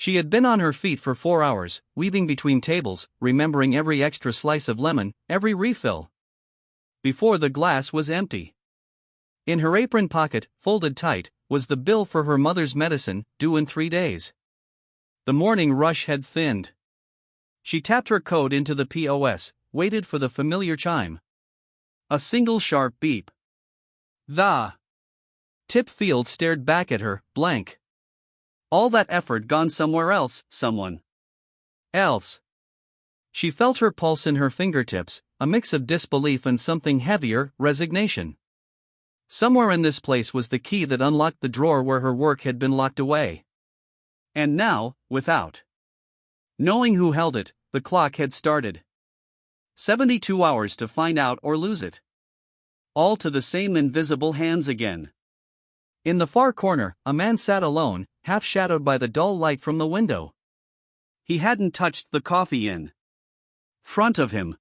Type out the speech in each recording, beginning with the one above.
She had been on her feet for 4 hours, weaving between tables, remembering every extra slice of lemon, every refill. Before the glass was empty. In her apron pocket, folded tight, was the bill for her mother's medicine, due in 3 days. The morning rush had thinned. She tapped her code into the POS, waited for the familiar chime. A single sharp beep. The tip field stared back at her, blank. All that effort gone somewhere else, someone else. She felt her pulse in her fingertips, a mix of disbelief and something heavier, resignation. Somewhere in this place was the key that unlocked the drawer where her work had been locked away. And now, without knowing who held it, the clock had started. 72 hours to find out or lose it. All to the same invisible hands again. In the far corner, a man sat alone, half shadowed by the dull light from the window. He hadn't touched the coffee in front of him.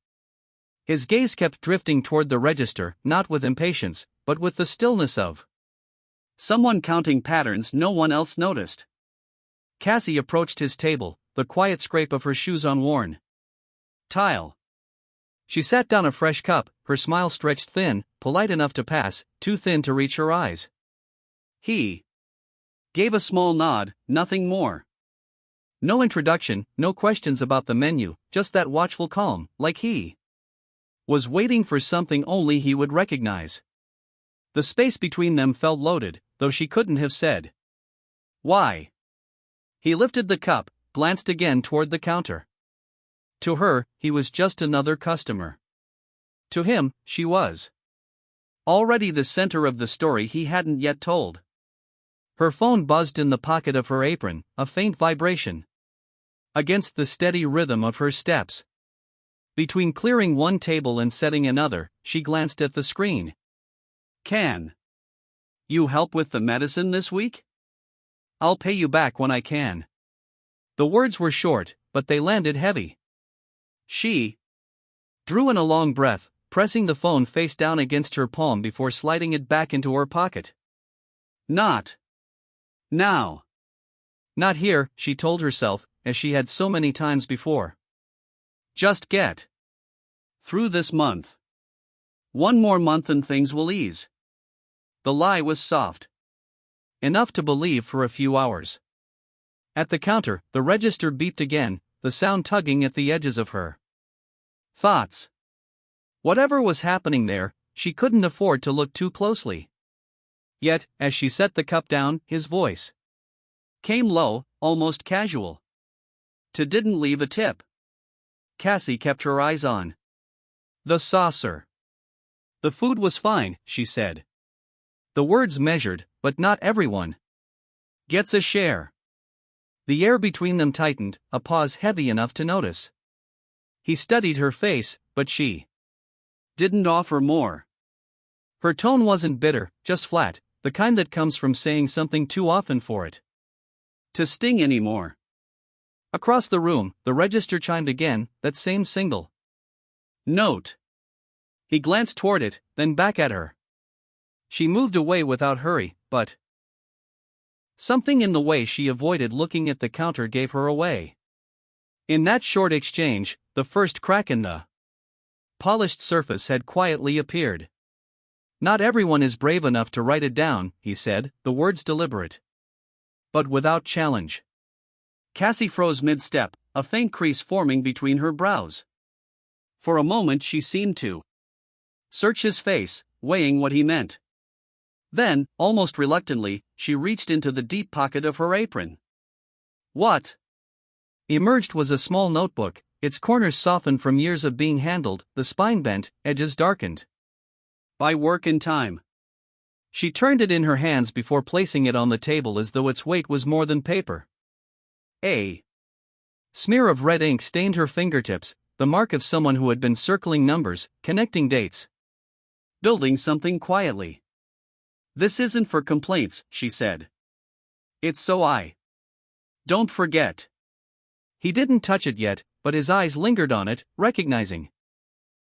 His gaze kept drifting toward the register, not with impatience, but with the stillness of someone counting patterns no one else noticed. Cassie approached his table, the quiet scrape of her shoes on worn tile. She sat down a fresh cup, her smile stretched thin, polite enough to pass, too thin to reach her eyes. He gave a small nod, nothing more. No introduction, no questions about the menu, just that watchful calm, like he was waiting for something only he would recognize. The space between them felt loaded, though she couldn't have said why. He lifted the cup, glanced again toward the counter. To her, he was just another customer. To him, she was already the center of the story he hadn't yet told. Her phone buzzed in the pocket of her apron, a faint vibration against the steady rhythm of her steps. Between clearing one table and setting another, she glanced at the screen. Can you help with the medicine this week? I'll pay you back when I can. The words were short, but they landed heavy. She drew in a long breath, pressing the phone face down against her palm before sliding it back into her pocket. Not now. Not here, she told herself, as she had so many times before. Just get through this month. One more month and things will ease. The lie was soft enough to believe for a few hours. At the counter, the register beeped again, the sound tugging at the edges of her thoughts. Whatever was happening there, she couldn't afford to look too closely. Yet, as she set the cup down, his voice came low, almost casual. Didn't leave a tip. Cassie kept her eyes on the saucer. The food was fine, she said. The words measured, but not everyone gets a share. The air between them tightened, a pause heavy enough to notice. He studied her face, but she didn't offer more. Her tone wasn't bitter, just flat, the kind that comes from saying something too often for it to sting anymore. Across the room, the register chimed again, that same single note. He glanced toward it, then back at her. She moved away without hurry, but something in the way she avoided looking at the counter gave her away. In that short exchange, the first crack in the polished surface had quietly appeared. Not everyone is brave enough to write it down, he said, the words deliberate, but without challenge. Cassie froze mid-step, a faint crease forming between her brows. For a moment she seemed to search his face, weighing what he meant. Then, almost reluctantly, she reached into the deep pocket of her apron. What emerged was a small notebook, its corners softened from years of being handled, the spine bent, edges darkened by work and time. She turned it in her hands before placing it on the table as though its weight was more than paper. A smear of red ink stained her fingertips, the mark of someone who had been circling numbers, connecting dates, building something quietly. This isn't for complaints, she said. It's so I don't forget. He didn't touch it yet, but his eyes lingered on it, recognizing